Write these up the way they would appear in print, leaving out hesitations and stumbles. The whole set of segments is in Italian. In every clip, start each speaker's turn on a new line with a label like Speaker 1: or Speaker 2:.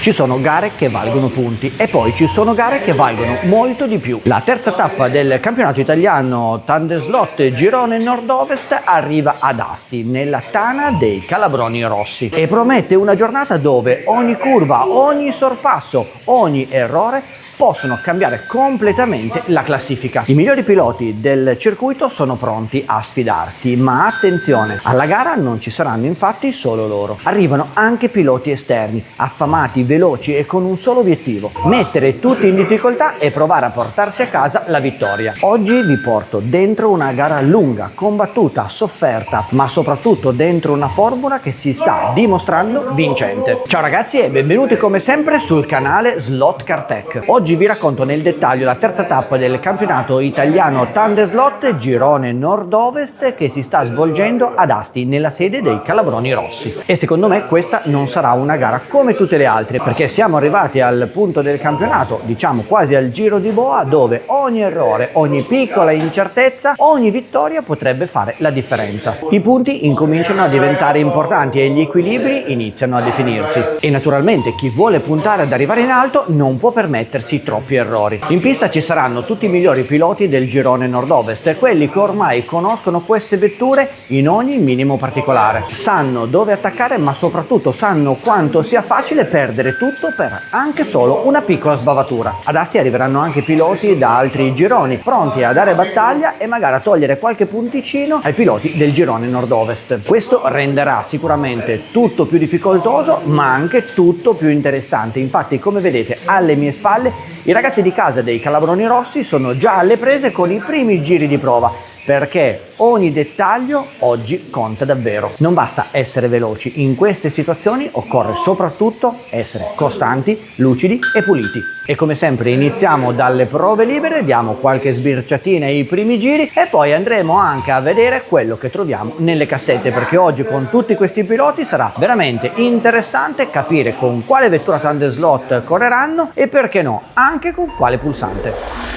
Speaker 1: Ci sono gare che valgono punti e poi ci sono gare che valgono molto di più. La terza tappa del campionato italiano Thunder Slot Girone Nord-Ovest arriva ad Asti, nella tana dei Calabroni Rossi, e promette una giornata dove ogni curva, ogni sorpasso, ogni errore possono cambiare completamente la classifica. I migliori piloti del circuito sono pronti a sfidarsi, ma attenzione, alla gara non ci saranno infatti solo loro. Arrivano anche piloti esterni, affamati, veloci e con un solo obiettivo: mettere tutti in difficoltà e provare a portarsi a casa la vittoria. Oggi vi porto dentro una gara lunga, combattuta, sofferta, ma soprattutto dentro una formula che si sta dimostrando vincente. Ciao ragazzi e benvenuti come sempre sul canale Slot Car Tech. Oggi vi racconto nel dettaglio la terza tappa del campionato italiano Thunder Slot Girone Nord-Ovest che si sta svolgendo ad Asti, nella sede dei Calabroni Rossi. E secondo me questa non sarà una gara come tutte le altre, perché siamo arrivati al punto del campionato, diciamo quasi al giro di boa, dove ogni errore, ogni piccola incertezza, ogni vittoria potrebbe fare la differenza. I punti incominciano a diventare importanti e gli equilibri iniziano a definirsi. E naturalmente chi vuole puntare ad arrivare in alto non può permettersi troppi errori. In pista ci saranno tutti i migliori piloti del girone nord-ovest, quelli che ormai conoscono queste vetture in ogni minimo particolare. Sanno dove attaccare, ma soprattutto sanno quanto sia facile perdere tutto per anche solo una piccola sbavatura. Ad Asti arriveranno anche piloti da altri gironi, pronti a dare battaglia e magari a togliere qualche punticino ai piloti del girone nord-ovest. Questo renderà sicuramente tutto più difficoltoso, ma anche tutto più interessante. Infatti, come vedete alle mie spalle, i ragazzi di casa dei Calabroni Rossi sono già alle prese con i primi giri di prova, perché ogni dettaglio oggi conta davvero. Non basta essere veloci, in queste situazioni occorre soprattutto essere costanti, lucidi e puliti. E come sempre iniziamo dalle prove libere, diamo qualche sbirciatina ai primi giri e poi andremo anche a vedere quello che troviamo nelle cassette, perché oggi con tutti questi piloti sarà veramente interessante capire con quale vettura Thunder Slot correranno e, perché no, anche con quale pulsante.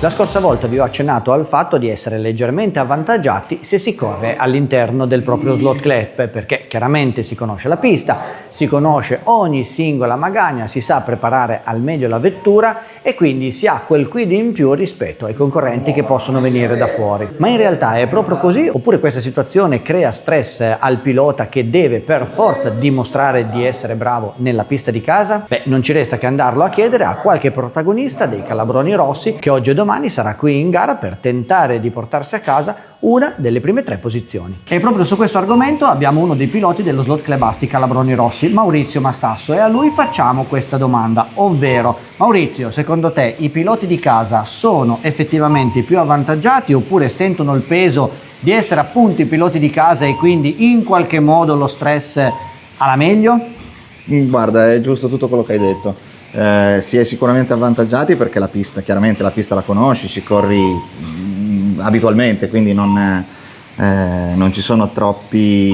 Speaker 1: La scorsa volta vi ho accennato al fatto di essere leggermente avvantaggiati se si corre all'interno del proprio slot club, perché chiaramente si conosce la pista, si conosce ogni singola magagna, si sa preparare al meglio la vettura e quindi si ha quel quid in più rispetto ai concorrenti che possono venire da fuori. Ma in realtà è proprio così, oppure questa situazione crea stress al pilota che deve per forza dimostrare di essere bravo nella pista di casa? Beh, non ci resta che andarlo a chiedere a qualche protagonista dei Calabroni Rossi, che oggi e domani sarà qui in gara per tentare di portarsi a casa una delle prime 3 posizioni. E proprio su questo argomento abbiamo uno dei piloti dello Slot Club Asti Calabroni Rossi, Maurizio Massasso, e a lui facciamo questa domanda, ovvero: Maurizio, secondo te i piloti di casa sono effettivamente più avvantaggiati oppure sentono il peso di essere appunto i piloti di casa e quindi in qualche modo lo stress alla meglio?
Speaker 2: Guarda, è giusto tutto quello che hai detto. Si è sicuramente avvantaggiati perché la pista, chiaramente la pista la conosci, ci corri abitualmente, quindi non ci sono troppe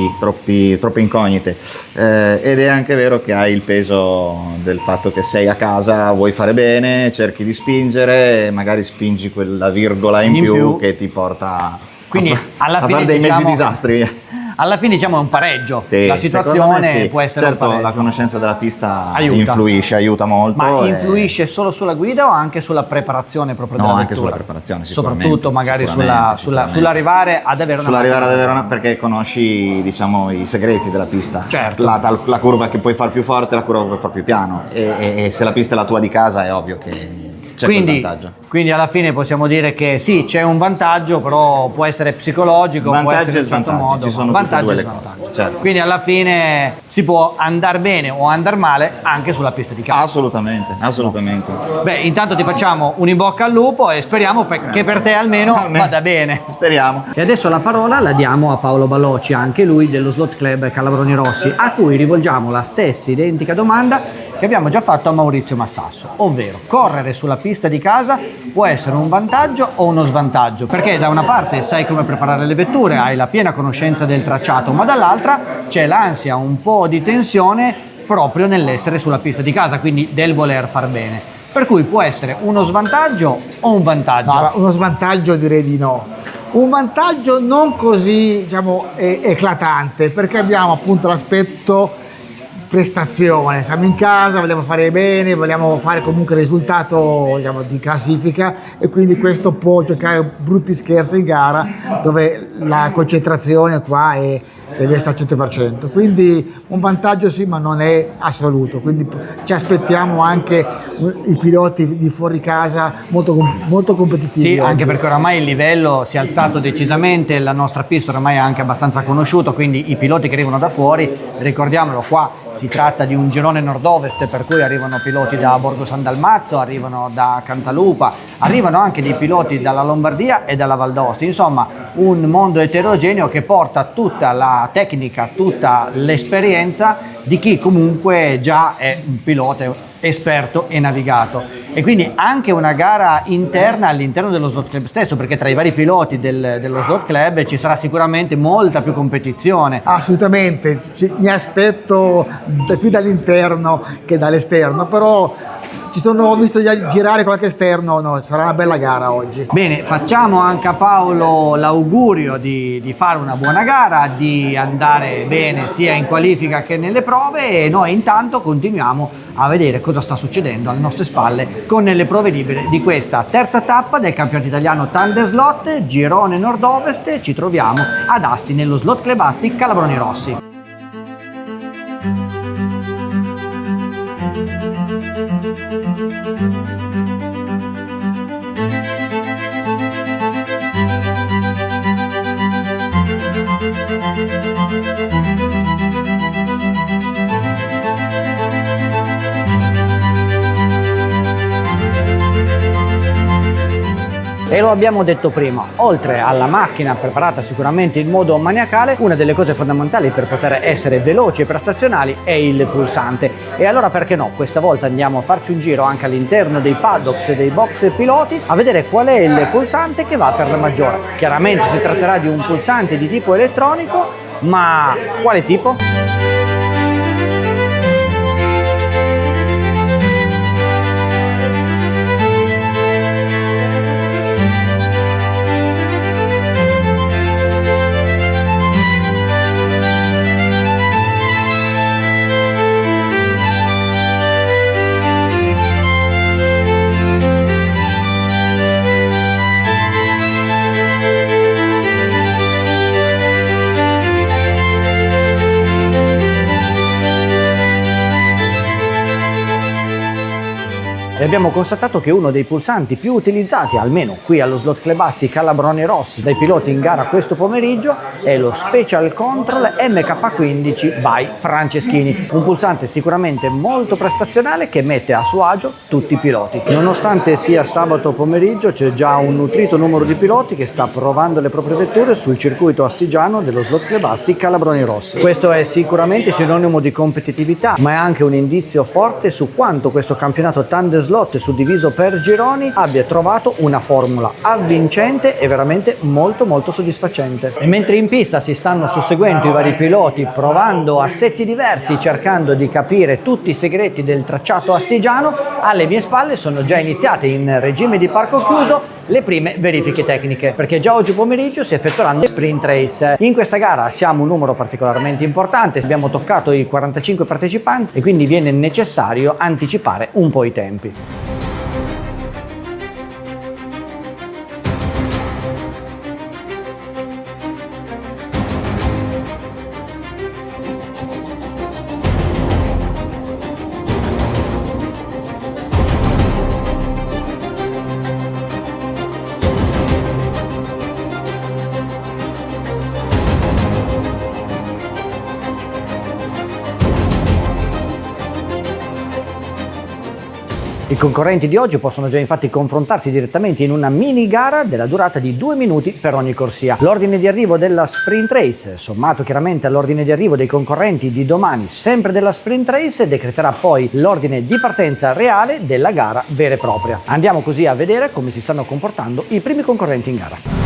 Speaker 2: incognite, ed è anche vero che hai il peso del fatto che sei a casa, vuoi fare bene, cerchi di spingere e magari spingi quella virgola in più che ti porta
Speaker 1: Quindi alla
Speaker 2: a
Speaker 1: fine
Speaker 2: fare dei
Speaker 1: diciamo,
Speaker 2: mezzi disastri, via.
Speaker 1: alla fine diciamo è un pareggio.
Speaker 2: Sì,
Speaker 1: La
Speaker 2: secondo
Speaker 1: situazione
Speaker 2: me sì.
Speaker 1: può essere
Speaker 2: certo,
Speaker 1: un pareggio.
Speaker 2: la conoscenza della pista
Speaker 1: Aiuta.
Speaker 2: aiuta molto.
Speaker 1: Ma
Speaker 2: e-
Speaker 1: influisce solo sulla guida o anche sulla preparazione proprio
Speaker 2: No,
Speaker 1: della
Speaker 2: anche
Speaker 1: vettura?
Speaker 2: sulla preparazione, sicuramente.
Speaker 1: Soprattutto magari
Speaker 2: Sicuramente.
Speaker 1: sull'arrivare ad avere una
Speaker 2: Sull'arrivare ad
Speaker 1: macchina.
Speaker 2: avere perché conosci, diciamo, i segreti della pista.
Speaker 1: Certo.
Speaker 2: La curva che puoi far più forte, la curva che puoi far più piano. E se la pista è la tua di casa è ovvio che c'è quel vantaggio.
Speaker 1: Quindi alla fine possiamo dire che sì, c'è un vantaggio, però può essere psicologico, può
Speaker 2: Vantaggi
Speaker 1: essere
Speaker 2: e
Speaker 1: in un certo
Speaker 2: svantaggi,
Speaker 1: modo.
Speaker 2: ci sono tutte e due le cose, certo.
Speaker 1: Quindi alla fine si può andare bene o andare male anche sulla pista di casa.
Speaker 2: Assolutamente.
Speaker 1: Beh, intanto ti facciamo un in bocca al lupo e speriamo che per te almeno vada bene.
Speaker 2: Speriamo.
Speaker 1: E adesso la parola la diamo a Paolo Ballocci, anche lui dello Slot Club Calabroni Rossi, a cui rivolgiamo la stessa identica domanda che abbiamo già fatto a Maurizio Massasso, ovvero correre sulla pista di casa può essere un vantaggio o uno svantaggio, perché da una parte sai come preparare le vetture, hai la piena conoscenza del tracciato, ma dall'altra c'è l'ansia, un po' di tensione proprio nell'essere sulla pista di casa, quindi del voler far bene. Per cui può essere uno svantaggio o un vantaggio?
Speaker 3: No, uno svantaggio direi di no. Un vantaggio non così, diciamo, eclatante, perché abbiamo appunto l'aspetto prestazione, siamo in casa, vogliamo fare bene, vogliamo fare comunque il risultato, diciamo, di classifica, e quindi questo può giocare brutti scherzi in gara dove la concentrazione qua deve essere al 100%, quindi un vantaggio sì, ma non è assoluto, quindi ci aspettiamo anche i piloti di fuori casa molto competitivi.
Speaker 1: Sì,
Speaker 3: oggi.
Speaker 1: anche perché oramai il livello si è alzato decisamente, la nostra pista oramai è anche abbastanza conosciuta, quindi i piloti che arrivano da fuori, ricordiamolo, qua si tratta di un girone nord-ovest, per cui arrivano piloti da Borgo San Dalmazzo, arrivano da Cantalupa, arrivano anche dei piloti dalla Lombardia e dalla Val d'Aosta, insomma un mondo eterogeneo che porta tutta la tecnica, tutta l'esperienza di chi comunque già è un pilota esperto e navigato, e quindi anche una gara interna all'interno dello Slot Club stesso, perché tra i vari piloti dello Slot Club ci sarà sicuramente molta più competizione.
Speaker 3: Assolutamente, mi aspetto più dall'interno che dall'esterno, però ho visto già girare qualche esterno, no, sarà una bella gara oggi.
Speaker 1: Bene, facciamo anche a Paolo l'augurio di fare una buona gara, di andare bene sia in qualifica che nelle prove, e noi intanto continuiamo a vedere cosa sta succedendo alle nostre spalle con le prove libere di questa terza tappa del campionato italiano Thunder Slot, girone nord-ovest. Ci troviamo ad Asti nello Slot Club Asti Calabroni Rossi. E lo abbiamo detto prima, oltre alla macchina preparata sicuramente in modo maniacale, una delle cose fondamentali per poter essere veloci e prestazionali è il pulsante. E allora perché no? Questa volta andiamo a farci un giro anche all'interno dei paddocks e dei box piloti a vedere qual è il pulsante che va per la maggiore. Chiaramente si tratterà di un pulsante di tipo elettronico, ma quale tipo? E abbiamo constatato che uno dei pulsanti più utilizzati, almeno qui allo Slot Club Asti Calabroni Rossi, dai piloti in gara questo pomeriggio, è lo Special Control MK15 by Franceschini, un pulsante sicuramente molto prestazionale che mette a suo agio tutti i piloti. Nonostante sia sabato pomeriggio, c'è già un nutrito numero di piloti che sta provando le proprie vetture sul circuito astigiano dello Slot Club Asti Calabroni Rossi. Questo è sicuramente sinonimo di competitività, ma è anche un indizio forte su quanto questo campionato Thunder Slot suddiviso per gironi abbia trovato una formula avvincente e veramente molto soddisfacente. E mentre in pista si stanno susseguendo i vari piloti provando assetti diversi, cercando di capire tutti i segreti del tracciato astigiano, Alle mie spalle sono già iniziate in regime di parco chiuso le prime verifiche tecniche, perché già oggi pomeriggio si effettueranno le sprint race. In questa gara siamo un numero particolarmente importante, abbiamo toccato i 45 partecipanti e quindi viene necessario anticipare un po' i tempi. I concorrenti di oggi possono già infatti confrontarsi direttamente in una mini gara della durata di 2 minuti per ogni corsia. L'ordine di arrivo della sprint race, sommato chiaramente all'ordine di arrivo dei concorrenti di domani sempre della sprint race, decreterà poi l'ordine di partenza reale della gara vera e propria. Andiamo così a vedere come si stanno comportando i primi concorrenti in gara.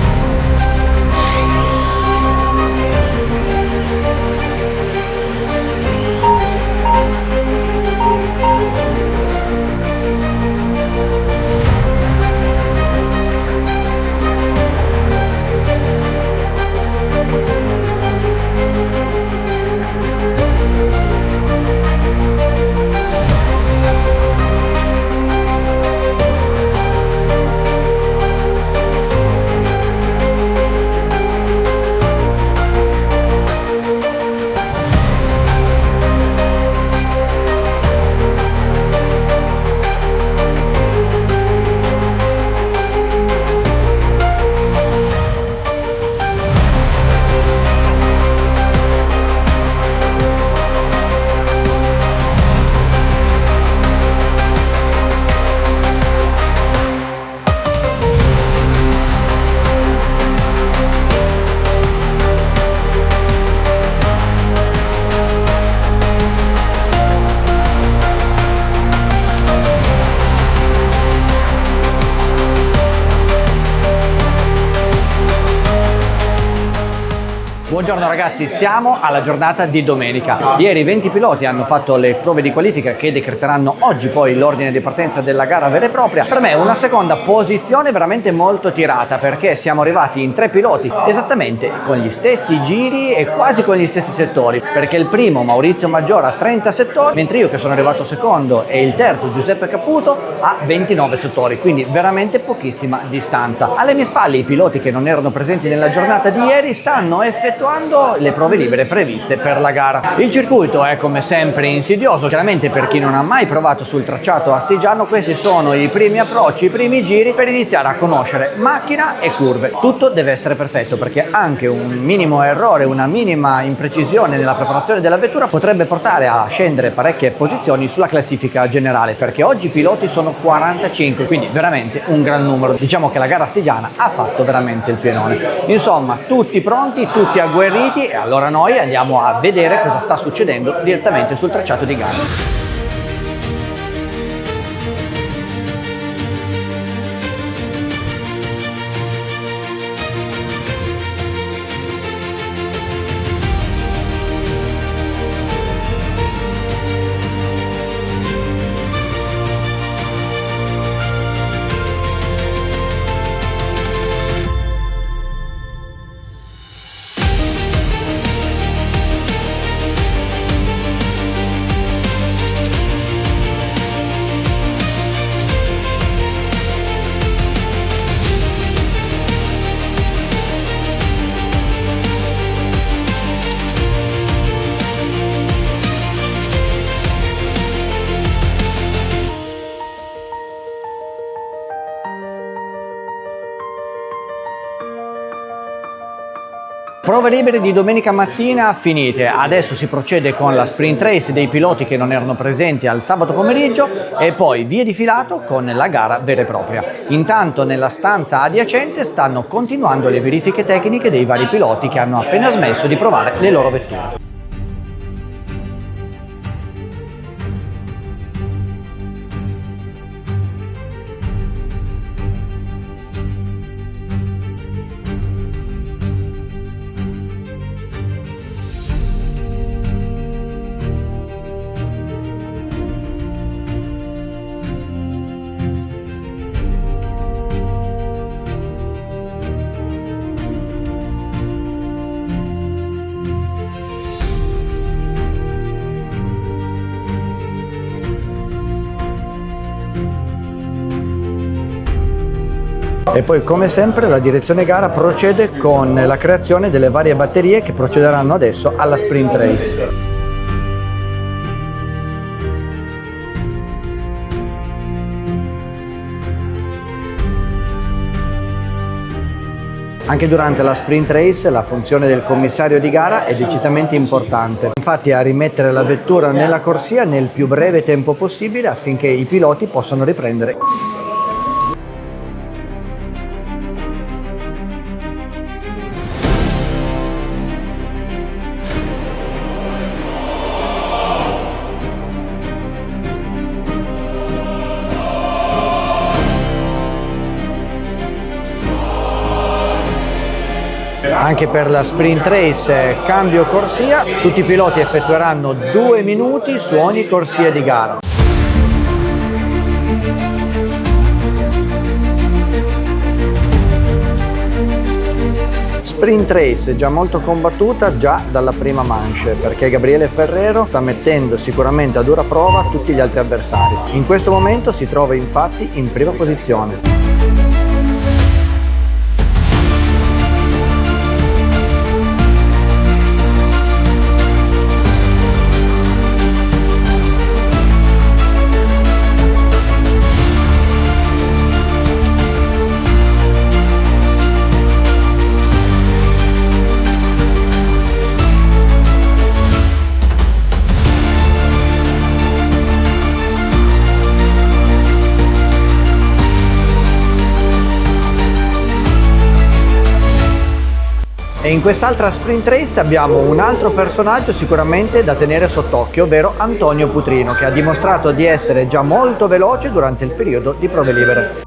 Speaker 1: Buongiorno ragazzi, siamo alla giornata di domenica. Ieri 20 piloti hanno fatto le prove di qualifica che decreteranno oggi poi l'ordine di partenza della gara vera e propria. Per me una seconda posizione veramente molto tirata, perché siamo arrivati in 3 piloti esattamente con gli stessi giri e quasi con gli stessi settori, perché il primo Maurizio Maggiore ha 30 settori, mentre io che sono arrivato secondo e il terzo Giuseppe Caputo ha 29 settori, quindi veramente pochissima distanza. Alle mie spalle i piloti che non erano presenti nella giornata di ieri stanno effettuando le prove libere previste per la gara. Il circuito è come sempre insidioso, chiaramente per chi non ha mai provato sul tracciato astigiano questi sono i primi approcci, i primi giri per iniziare a conoscere macchina e curve. Tutto deve essere perfetto, perché anche un minimo errore, una minima imprecisione nella preparazione della vettura potrebbe portare a scendere parecchie posizioni sulla classifica generale, perché oggi i piloti sono 45, quindi veramente un gran numero. Diciamo che la gara astigiana ha fatto veramente il pienone. Insomma, tutti pronti, tutti agguerriti, e allora noi andiamo a vedere cosa sta succedendo direttamente sul tracciato di gara. Prove libere di domenica mattina finite, adesso si procede con la sprint race dei piloti che non erano presenti al sabato pomeriggio e poi via di filato con la gara vera e propria. Intanto nella stanza adiacente stanno continuando le verifiche tecniche dei vari piloti che hanno appena smesso di provare le loro vetture. E poi come sempre la direzione gara procede con la creazione delle varie batterie che procederanno adesso alla sprint race. Anche durante la sprint race la funzione del commissario di gara è decisamente importante, infatti a rimettere la vettura nella corsia nel più breve tempo possibile affinché i piloti possano riprendere. Anche per la sprint race cambio corsia, tutti i piloti effettueranno 2 minuti su ogni corsia di gara. Sprint race già molto combattuta già dalla prima manche, perché Gabriele Ferrero sta mettendo sicuramente a dura prova tutti gli altri avversari. In questo momento si trova infatti in prima posizione. E in quest'altra sprint race abbiamo un altro personaggio sicuramente da tenere sott'occhio, ovvero Antonio Putrino, che ha dimostrato di essere già molto veloce durante il periodo di prove libere.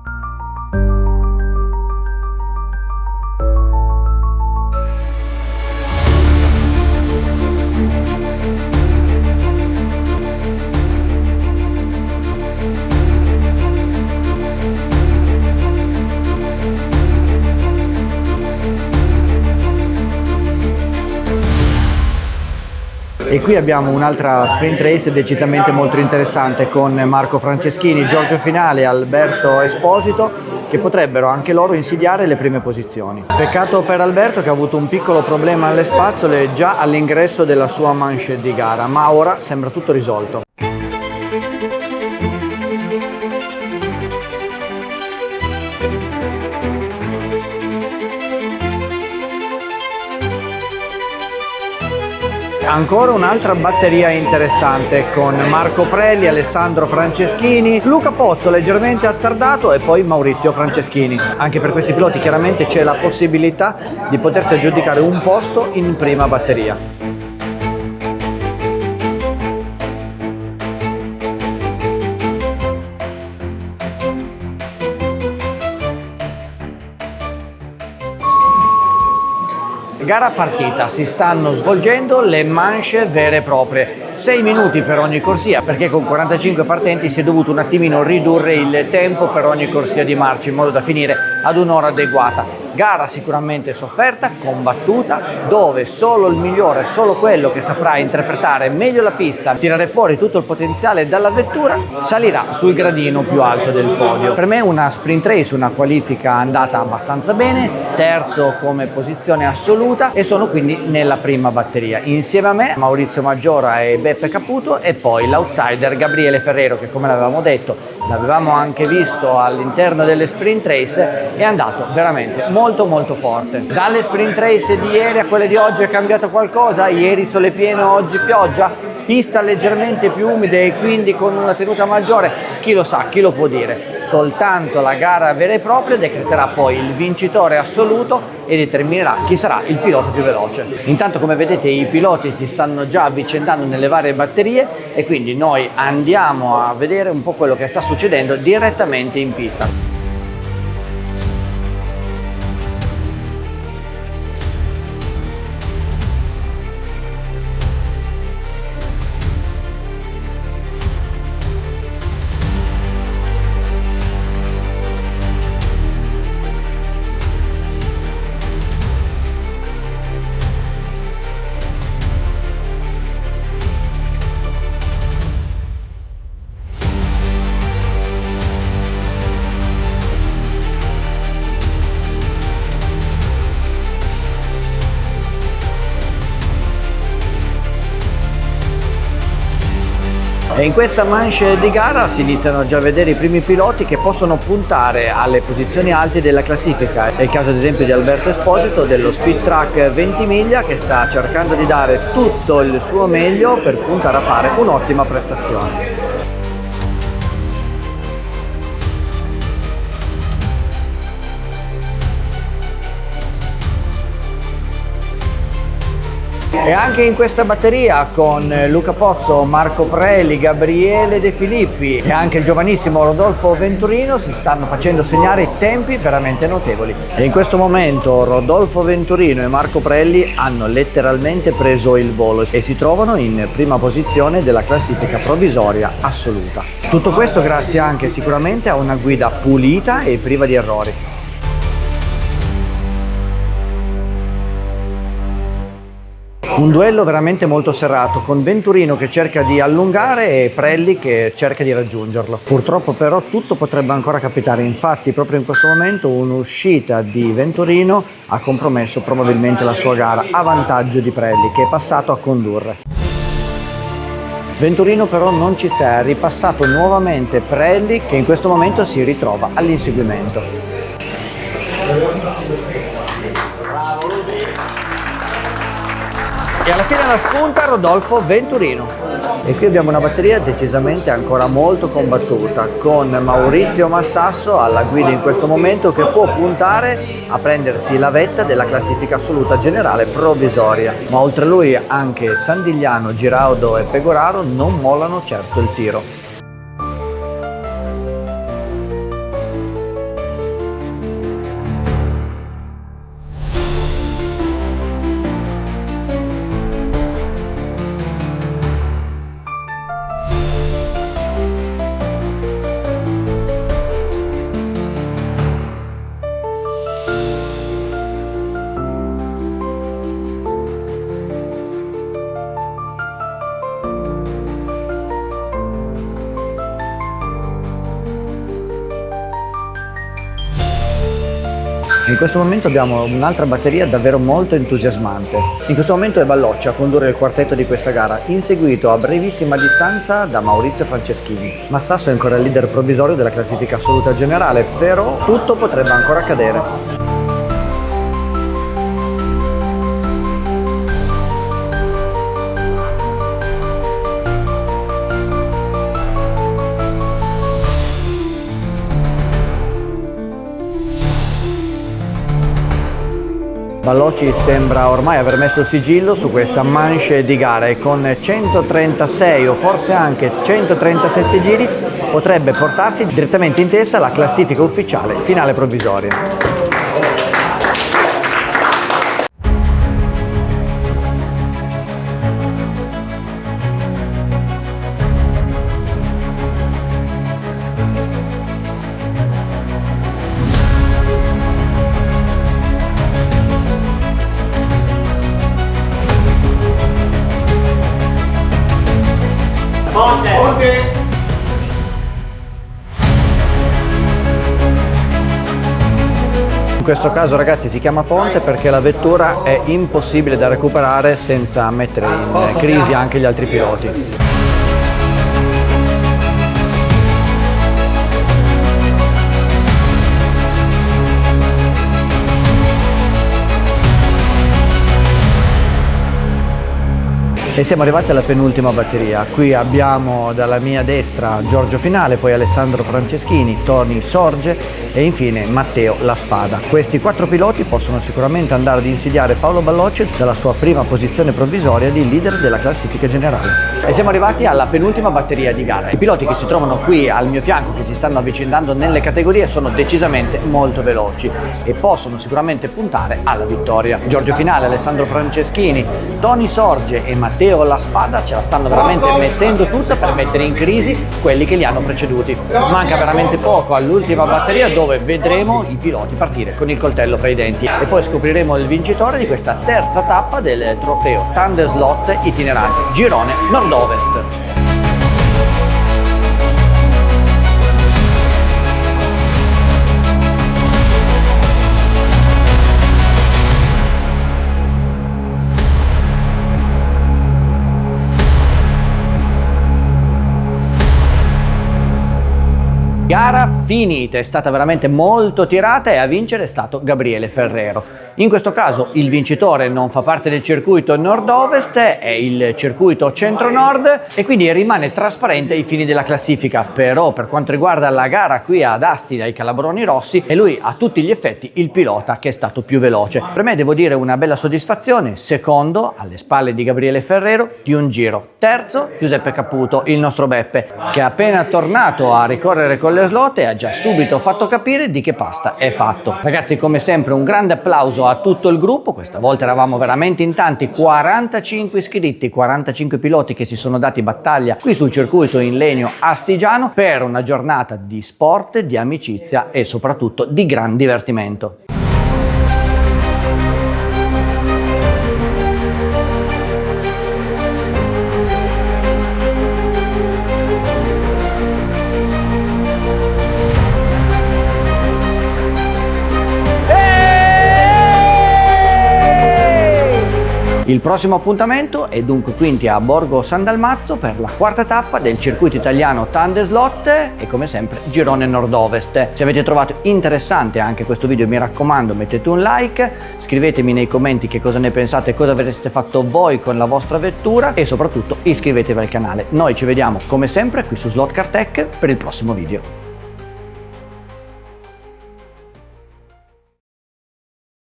Speaker 1: E qui abbiamo un'altra sprint race decisamente molto interessante con Marco Franceschini, Giorgio Finale e Alberto Esposito, che potrebbero anche loro insidiare le prime posizioni. Peccato per Alberto che ha avuto un piccolo problema alle spazzole già all'ingresso della sua manche di gara, ma ora sembra tutto risolto. Ancora un'altra batteria interessante con Marco Prelli, Alessandro Franceschini, Luca Pozzo leggermente attardato e poi Maurizio Franceschini. Anche per questi piloti chiaramente c'è la possibilità di potersi aggiudicare un posto in prima batteria. Gara partita, si stanno svolgendo le manche vere e proprie, 6 minuti per ogni corsia, perché con 45 partenti si è dovuto un attimino ridurre il tempo per ogni corsia di marcia in modo da finire ad un'ora adeguata. Gara sicuramente sofferta, combattuta, dove solo il migliore, solo quello che saprà interpretare meglio la pista, tirare fuori tutto il potenziale dalla vettura, salirà sul gradino più alto del podio. Per me una sprint race, una qualifica andata abbastanza bene, terzo come posizione assoluta e sono quindi nella prima batteria. Insieme a me Maurizio Maggiora e Beppe Caputo e poi l'outsider Gabriele Ferrero, che come l'avevamo detto, l'avevamo anche visto all'interno delle sprint race, è andato veramente molto forte. Dalle sprint race di ieri a quelle di oggi è cambiato qualcosa? Ieri sole pieno, oggi pioggia? Pista leggermente più umida e quindi con una tenuta maggiore? Chi lo sa, chi lo può dire? Soltanto la gara vera e propria decreterà poi il vincitore assoluto e determinerà chi sarà il pilota più veloce. Intanto, come vedete, i piloti si stanno già avvicendando nelle varie batterie e quindi noi andiamo a vedere un po' quello che sta succedendo direttamente in pista. E in questa manche di gara si iniziano già a vedere i primi piloti che possono puntare alle posizioni alte della classifica. È il caso ad esempio di Alberto Esposito dello Speed Track Ventimiglia, che sta cercando di dare tutto il suo meglio per puntare a fare un'ottima prestazione. E anche in questa batteria con Luca Pozzo, Marco Prelli, Gabriele De Filippi e anche il giovanissimo Rodolfo Venturino si stanno facendo segnare tempi veramente notevoli. E in questo momento Rodolfo Venturino e Marco Prelli hanno letteralmente preso il volo e si trovano in prima posizione della classifica provvisoria assoluta. Tutto questo grazie anche sicuramente a una guida pulita e priva di errori. Un duello veramente molto serrato, con Venturino che cerca di allungare e Prelli che cerca di raggiungerlo. Purtroppo però tutto potrebbe ancora capitare, infatti proprio in questo momento un'uscita di Venturino ha compromesso probabilmente la sua gara a vantaggio di Prelli, che è passato a condurre. Venturino però non ci sta, ha ripassato nuovamente Prelli che in questo momento si ritrova all'inseguimento. E alla fine la spunta Rodolfo Venturino. E qui abbiamo una batteria decisamente ancora molto combattuta, con Maurizio Massasso alla guida in questo momento, che può puntare a prendersi la vetta della classifica assoluta generale provvisoria. Ma oltre a lui anche Sandigliano, Giraudo e Pegoraro non mollano certo il tiro. In questo momento abbiamo un'altra batteria davvero molto entusiasmante. In questo momento è Ballocci a condurre il quartetto di questa gara, inseguito a brevissima distanza da Maurizio Franceschini. Massasso è ancora il leader provvisorio della classifica assoluta generale, però tutto potrebbe ancora accadere. Ballocci sembra ormai aver messo il sigillo su questa manche di gara e con 136 o forse anche 137 giri potrebbe portarsi direttamente in testa la classifica ufficiale finale provvisoria. In questo caso ragazzi si chiama ponte perché la vettura è impossibile da recuperare senza mettere in crisi anche gli altri piloti. E siamo arrivati alla penultima batteria. Qui abbiamo dalla mia destra Giorgio Finale, poi Alessandro Franceschini, Tony Sorge e infine Matteo La Spada. Questi 4 piloti possono sicuramente andare ad insidiare Paolo Ballocci dalla sua prima posizione provvisoria di leader della classifica generale. E siamo arrivati alla penultima batteria di gara. I piloti che si trovano qui al mio fianco, che si stanno avvicinando nelle categorie, sono decisamente molto veloci e possono sicuramente puntare alla vittoria. Giorgio Finale, Alessandro Franceschini, Tony Sorge e Matteo La Spada ce la stanno veramente mettendo tutta per mettere in crisi quelli che li hanno preceduti. Manca veramente poco all'ultima batteria, dove vedremo i piloti partire con il coltello fra i denti e poi scopriremo il vincitore di questa terza tappa del trofeo Thunder Slot itinerante girone nord-ovest. Gara finita, è stata veramente molto tirata e a vincere è stato Gabriele Ferrero. In questo caso il vincitore non fa parte del circuito nord-ovest, è il circuito centro-nord e quindi rimane trasparente ai fini della classifica. Però per quanto riguarda la gara qui ad Asti dai Calabroni Rossi, è lui a tutti gli effetti il pilota che è stato più veloce. Per me devo dire una bella soddisfazione, secondo alle spalle di Gabriele Ferrero di un giro. Terzo Giuseppe Caputo, il nostro Beppe, che è appena tornato a ricorrere con le slot e ha già subito fatto capire di che pasta è fatto. Ragazzi, come sempre un grande applauso a tutto il gruppo, questa volta eravamo veramente in tanti, 45 iscritti, 45 piloti che si sono dati battaglia qui sul circuito in legno astigiano per una giornata di sport, di amicizia e soprattutto di gran divertimento. Il prossimo appuntamento è dunque quindi a Borgo San Dalmazzo per la quarta tappa del circuito italiano Tandem Slot e come sempre girone nord-ovest. Se avete trovato interessante anche questo video, mi raccomando mettete un like, scrivetemi nei commenti che cosa ne pensate, cosa avreste fatto voi con la vostra vettura e soprattutto iscrivetevi al canale. Noi ci vediamo come sempre qui su Slot Car Tech per il prossimo video.